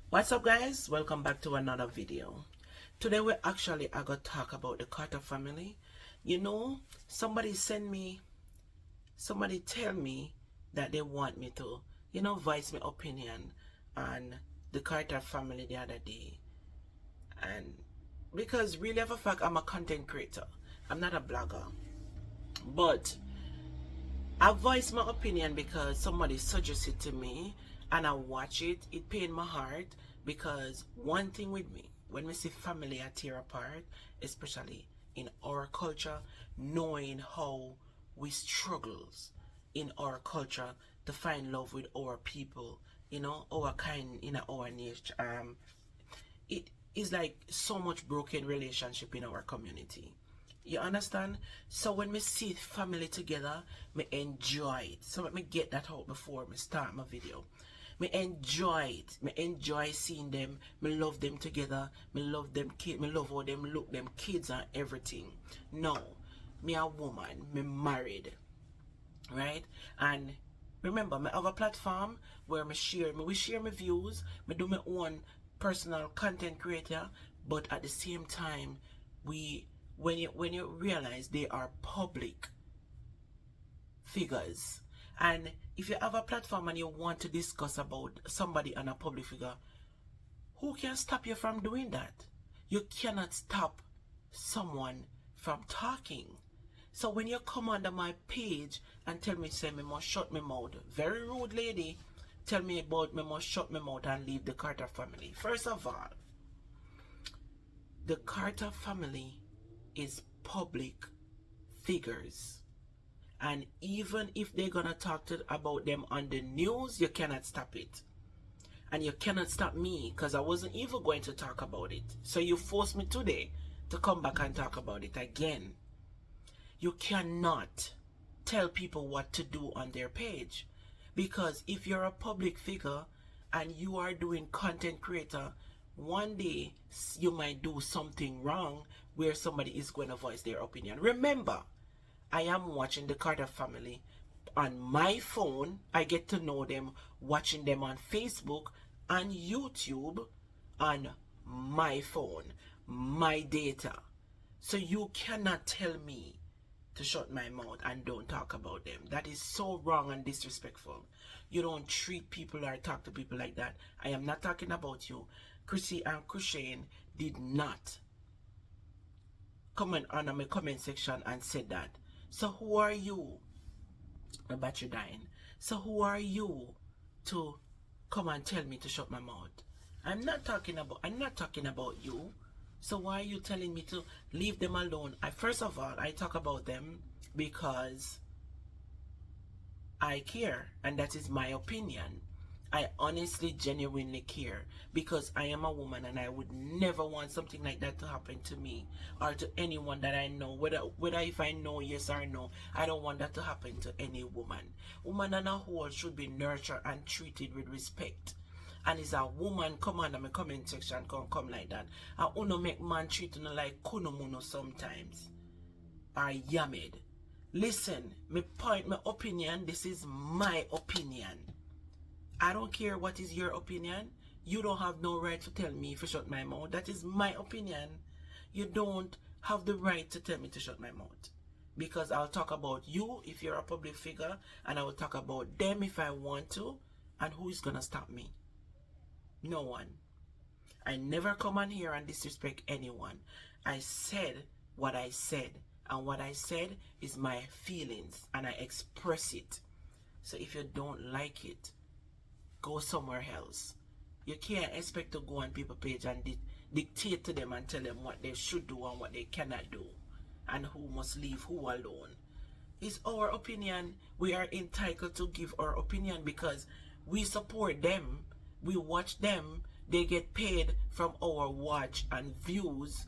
What's up, guys? Welcome back to another video. Today we actually are going to talk about the Carter family. You know, somebody tell me that they want me to, voice my opinion on the Carter family the other day. And because really of a fact, I'm a content creator. I'm not a blogger. But I voice my opinion because somebody suggested to me and I watch it. It pained my heart because one thing with me, when we see family are tear apart, especially in our culture, knowing how we struggles in our culture to find love with our people, our kind in our niche. It is like so much broken relationship in our community. You understand? So when we see family together, me enjoy it. So let me get that out before me start my video. Me enjoy it. Me enjoy seeing them. Me love them together. Me love them kids. Me love how them look, them kids and everything. No, me a woman. Me married, right? And remember, me have a platform where we share my views. Me do my own personal content creator, but at the same time, when you realize they are public figures, and if you have a platform and you want to discuss about somebody and a public figure, who can stop you from doing that? You cannot stop someone from talking. So when you come under my page and tell me, say me must shut my mouth, very rude lady, tell me about me must shut my mouth and leave the Carter family. First of all, the Carter family is public figures, and even if they're gonna talk about them on the news, you cannot stop it. And you cannot stop me, because I wasn't even going to talk about it. So you forced me today to come back and talk about it again. You cannot tell people what to do on their page, because if you're a public figure and you are doing content creator, one day you might do something wrong where somebody is going to voice their opinion. Remember, I am watching the Carter family on my phone. I get to know them watching them on Facebook and YouTube on my phone, my data. So you cannot tell me to shut my mouth and don't talk about them. That is so wrong and disrespectful. You don't treat people or talk to people like that. I am not talking about you. Chrissy and Kushane did not comment on my comment section and said that. So who are you? My battery dying. So who are you to come and tell me to shut my mouth? I'm not talking about you. So why are you telling me to leave them alone? First of all, I talk about them because I care, and that is my opinion. I honestly, genuinely care, because I am a woman and I would never want something like that to happen to me or to anyone that I know, whether if I know yes or no. I don't want that to happen to any woman. Woman on a whole should be nurtured and treated with respect. And is a woman come on my comment section come like that, I wanna make man treat you like kunomuno sometimes, or yamed. Listen, my point, my opinion, this is my opinion. I don't care what is your opinion. You don't have no right to tell me to shut my mouth. That is my opinion. You don't have the right to tell me to shut my mouth, because I'll talk about you if you're a public figure, and I will talk about them if I want to. And who is gonna stop me? No one. I never come on here and disrespect anyone. I said what I said, and what I said is my feelings, and I express it. So if you don't like it, go somewhere else. You can't expect to go on people's page and dictate to them and tell them what they should do and what they cannot do, and who must leave who alone. It's our opinion. We are entitled to give our opinion because we support them. We watch them. They get paid from our watch and views.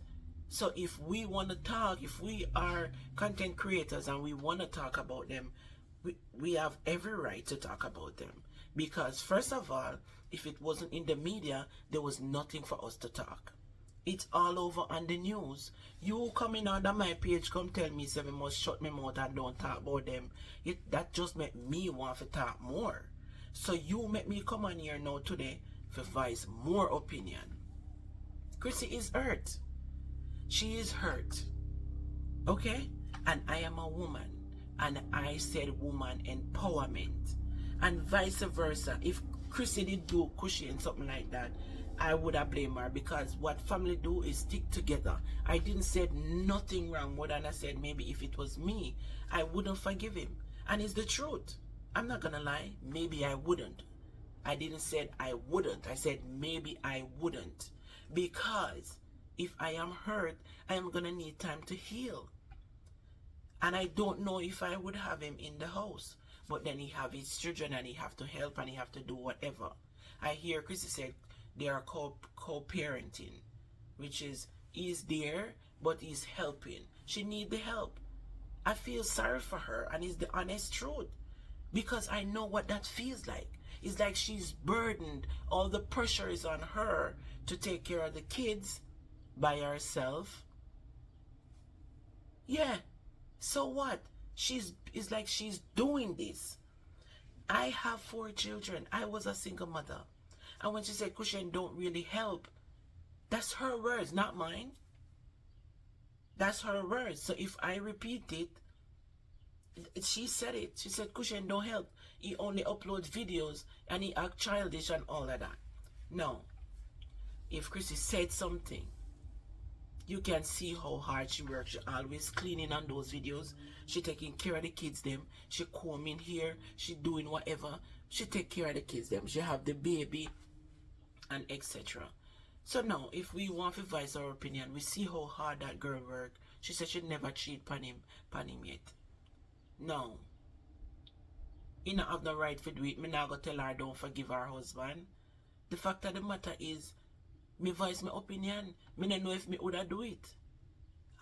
So if we want to talk, if we are content creators and we want to talk about them, we have every right to talk about them. Because first of all, if it wasn't in the media, there was nothing for us to talk. It's all over on the news. You coming under my page, come tell me, say, I must shut my mouth and don't talk about them. That just make me want to talk more. So you make me come on here now today for voice more opinion. Chrissy is hurt. She is hurt. Okay? And I am a woman. And I said woman empowerment. And vice versa. If Chrissy did do cushy and something like that, I would have blamed her, because what family do is stick together. I didn't say nothing wrong more than I said maybe if it was me, I wouldn't forgive him. And it's the truth. I'm not gonna lie, maybe I wouldn't. I didn't say I wouldn't. I said maybe I wouldn't. Because if I am hurt, I am gonna need time to heal. And I don't know if I would have him in the house. But then he have his children and he have to help and he have to do whatever. I hear Chrissy said they are co-parenting, which is he's there but he's helping. She need the help. I feel sorry for her, and it's the honest truth, because I know what that feels like. It's like she's burdened. All the pressure is on her to take care of the kids by herself. Yeah. So what? It's like she's doing this. I have 4 children. I was a single mother. And when she said cushion don't really help, that's her words, not mine. That's her words. So if I repeat it, she said it. She said cushion don't help. He only uploads videos and he act childish and all of that. No. If Chrissy said something, you can see how hard she works. She always cleaning on those videos. She taking care of the kids them. She combing here. She doing whatever. She take care of the kids them. She have the baby and etc. So now, if we want to voice our opinion, we see how hard that girl work. She said she never cheat on him yet. No. He not have no right to do it. Me not go tell her don't forgive her husband. The fact of the matter is, me voice my opinion. Me don't know if me woulda do it.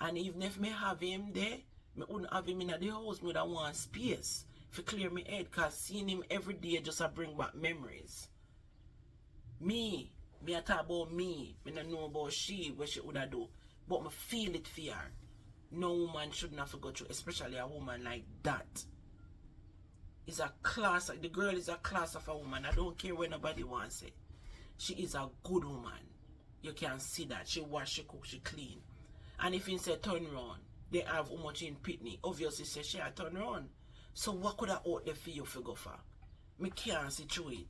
And even if me have him there, me wouldn't have him in the house. Me woulda want space to clear my head, cause seeing him every day just a bring back memories. Me a talk about me. Me don't know about she, what she woulda do. But me feel it for her. No woman shouldn't have to go through, especially a woman like that. It's a class, the girl is a class of a woman. I don't care what nobody wants it. She is a good woman. You can see that. She wash, she cook, she clean. And if you say turn around, they have how much in Pitney. Obviously say she a turn around. So what could I out there for you for go for? Me can't see through it.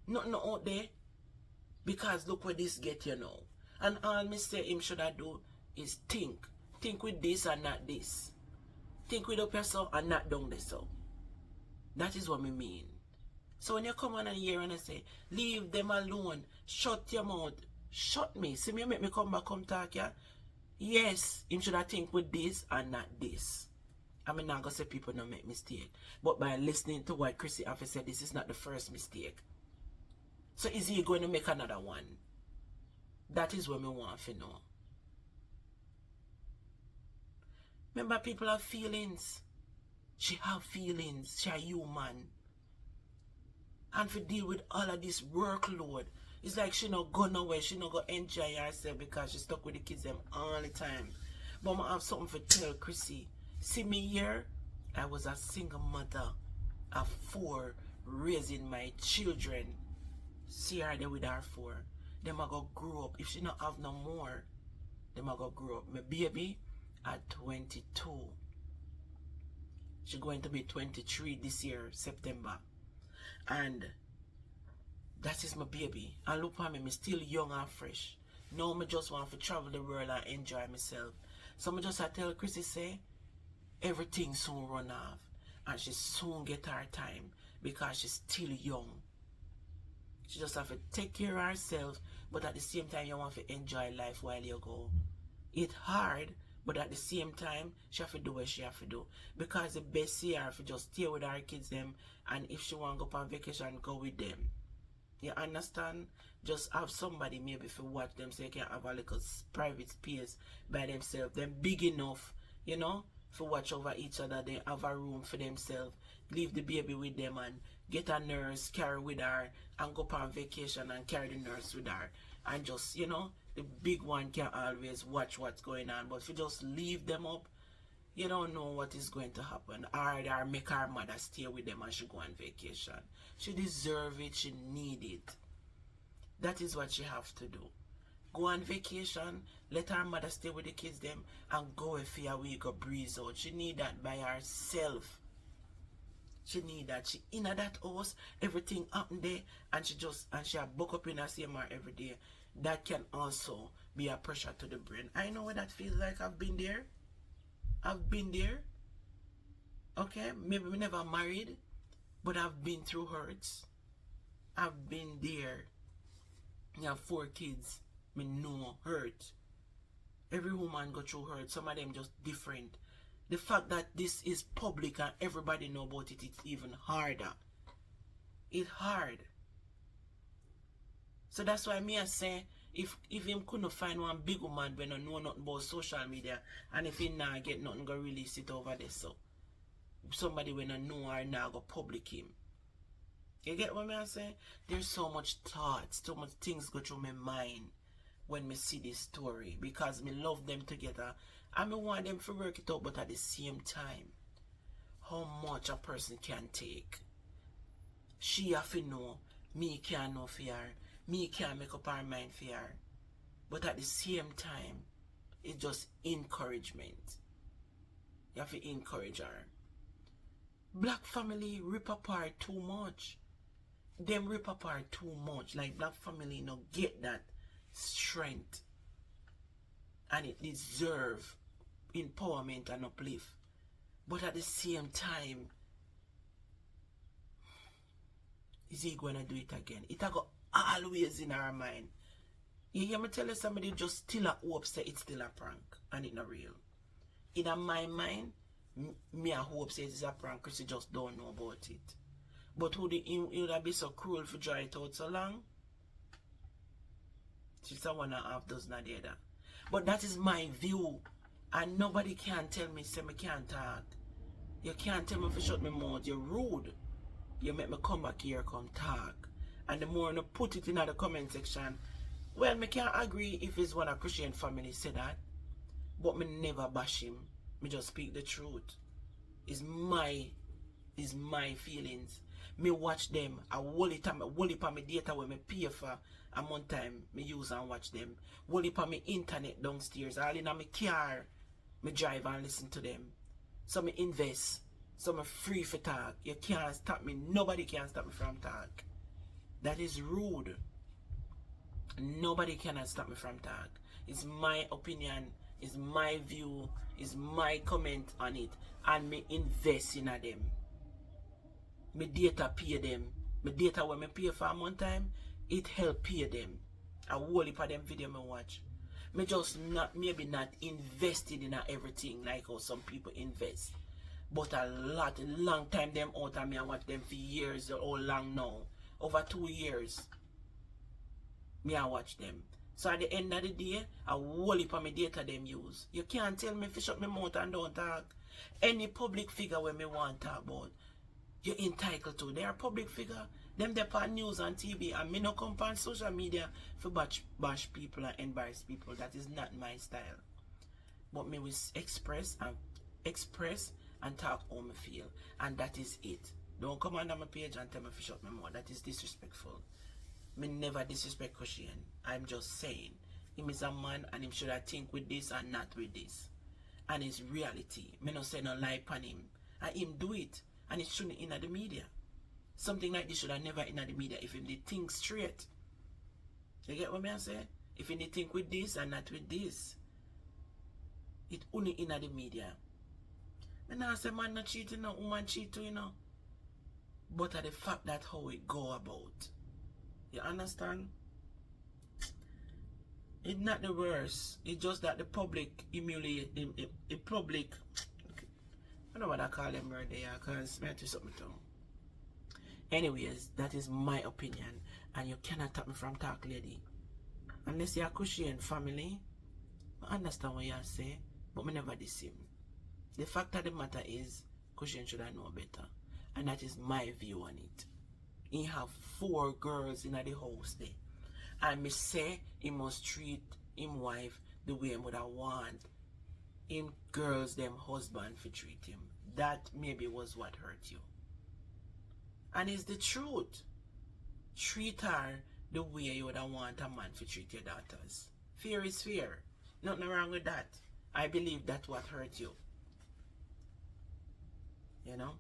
Nothing out there. Because look where this get you now. And all me say him should I do is think. Think with this and not this. Think with up yourself and not down there so. That is what me mean. So when you come on here and I say, leave them alone, shut your mouth, shut me. See me make me come back, come talk, yeah? Yes, him should I think with this and not this. I mean, not gonna say people don't make mistake. But by listening to what Chrissy have said, this is not the first mistake. So is he going to make another one? That is what me want to know. Remember, people have feelings. She have feelings. She a human. And to deal with all of this workload, it's like she not go nowhere. She not go enjoy herself because she stuck with the kids them all the time. But I have something to tell Chrissy. See me here? I was a single mother of 4 raising my children. See her there with her 4. Them a go grow up. If she not have no more, them a go grow up. My baby at 22. She going to be 23 this year, September. And that is my baby. And look at me, me still young and fresh. Now me just want to travel the world and enjoy myself. So me just I tell Chrissy say, everything soon run off. And she soon get her time because she's still young. She just have to take care of herself, but at the same time you want to enjoy life while you go. It's hard, but at the same time, she have to do what she have to do. Because the best here if you just stay with her kids them, and if she want to go on vacation, go with them. You understand? Just have somebody maybe to watch them so you can have a little private space by themselves. Them big enough, you know, to watch over each other. They have a room for themselves. Leave the baby with them and get a nurse, carry with her, and go on vacation and carry the nurse with her. And just, you know, the big one can always watch what's going on. But if you just leave them up, you don't know what is going to happen. Or make her mother stay with them and she go on vacation. She deserve it. She need it. That is what she have to do. Go on vacation, let her mother stay with the kids them, and go if a week go breeze out. She need that by herself. She need that. She in that house, everything happen there, and she a buck up in her CMR every day. That can also be a pressure to the brain. I know what that feels like. I've been there. Okay, maybe we never married, but I've been through hurts. I've been there. I have 4 kids. Me know hurt. Every woman go through hurt. Some of them just different. The fact that this is public and everybody know about it, it's even harder. It's hard. So that's why me I say, if him couldn't find one big woman when I know nothing about social media, and if he not get nothing, go release it over there. So somebody when I know or now go public him. You get what I say? There's so much thoughts, so much things go through my mind when me see this story, because me love them together and me want them to work it out, but at the same time, how much a person can take. She have to know, me can't know for her, me can't make up her mind for her. But at the same time, it's just encouragement. You have to encourage her. Black family rip apart too much. Them rip apart too much. Like black family no get that strength. And it deserve empowerment and uplift. But at the same time, is he going to do it again? It a go always in our mind. You hear me tell you, somebody just still a hope say it's still a prank and it's not real. In my mind, me a hope say it's a prank because you just don't know about it. But would it be so cruel for dry it out so long? She's a 1.5 dozen of the other. But that is my view. And nobody can tell me, say me can't talk. You can't tell me if you shut my mouth. You're rude. You make me come back here, come talk. And the more you put it in the comment section, well, me can't agree if it's one of Christian family say that. But me never bash him. Me just speak the truth. It's my feelings. Me watch them. I whole it on my data when me pay for a month time. Me use and watch them. Whole it on my internet downstairs. All in my car. Me drive and listen to them. So me invest. So me free for talk. You can't stop me. Nobody can stop me from talk. That is rude. Nobody cannot stop me from talk. It's my opinion. It's my view. It's my comment on it. And me invest in them. Me data pay them. Me data when me pay for a month time, it help pay them. I whole heap of them video me watch. Me just maybe not invested in everything like how some people invest. But a long time them out and me I watch them for years or long now. Over 2 years. Me I watch them. So at the end of the day, I whole heap of my data them use. You can't tell me if you shut my mouth and don't talk. Any public figure when me want to talk about, you're entitled to. They are public figure. Them they on news and TV, and me no come on social media for bash people and embarrass people. That is not my style. But me will express and talk how me feel. And that is it. Don't come under my page and tell me to shut my mouth. That is disrespectful. Me never disrespect Christian. I'm just saying. Him is a man and him should have think with this and not with this. And it's reality. Me no say no lie upon him. And him do it. And it shouldn't in the media. Something like this should have never in the media if him did think straight. You get what I say? If him did think with this and not with this. It only in the media. Me not say man not cheating, no woman cheat too, you know. But the fact that how it go about. You understand? It's not the worst. It's just that the public emulate the public. I don't know what I call them right there because I have to something to. Anyways, that is my opinion. And you cannot stop me from talk, lady. Unless you're a Christian family, I understand what you say, but I never diss him. The fact of the matter is, Christian should have known better. And that is my view on it. He have 4 girls in the house there. And me say he must treat him wife the way he would have want him girls them husband for treat him. That maybe was what hurt you. And it's the truth. Treat her the way you would want a man to treat your daughters. Fear is fear. Nothing wrong with that. I believe that's what hurt you. You know?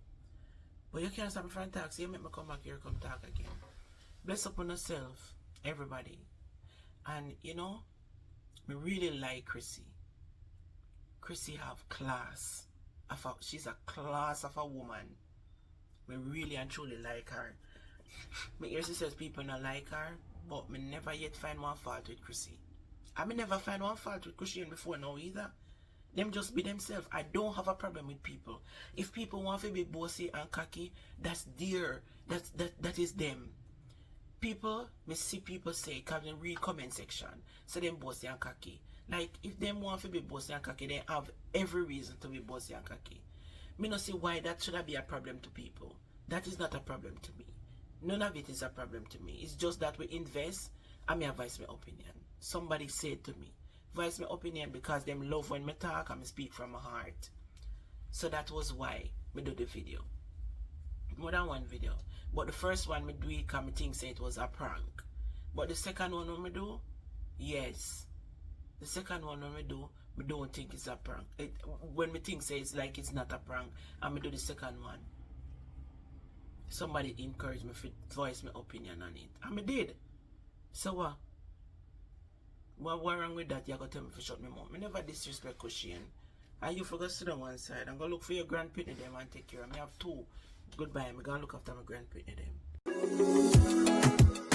But you can't stop me from talk, so you make me come back here, come talk again. Bless up on yourself, everybody. And you know, I really like Chrissy. Chrissy have class. She's a class of a woman. We really and truly like her. My ear says people not like her, but me never yet find one fault with Chrissy. I may never find one fault with Christian before now either. Them just be themselves. I don't have a problem with people. If people want to be bossy and cocky, that's their, that is them. People, me see people say, come in read comment section, say them bossy and cocky. Like, if them want to be bossy and cocky, they have every reason to be bossy and cocky. Me not see why that should be a problem to people. That is not a problem to me. None of it is a problem to me. It's just that we invest and me advise my opinion. Somebody said to me, voice my opinion because them love when me talk and me speak from my heart. So that was why me do the video. More than one video. But the first one me do it because me think say it was a prank. But the second one when me do, yes. The second one when me don't think it's a prank. When me think say it's like it's not a prank, and me do the second one. Somebody encouraged me to voice my opinion on it. And me did. So what? What wrong with that? You gotta tell me to shut my mouth. Me never disrespect Cushion. And you forgot to sit on one side. I'm gonna look for your grandpitney them and take care of me. I have two. Goodbye. I'm gonna look after my grandpitney them.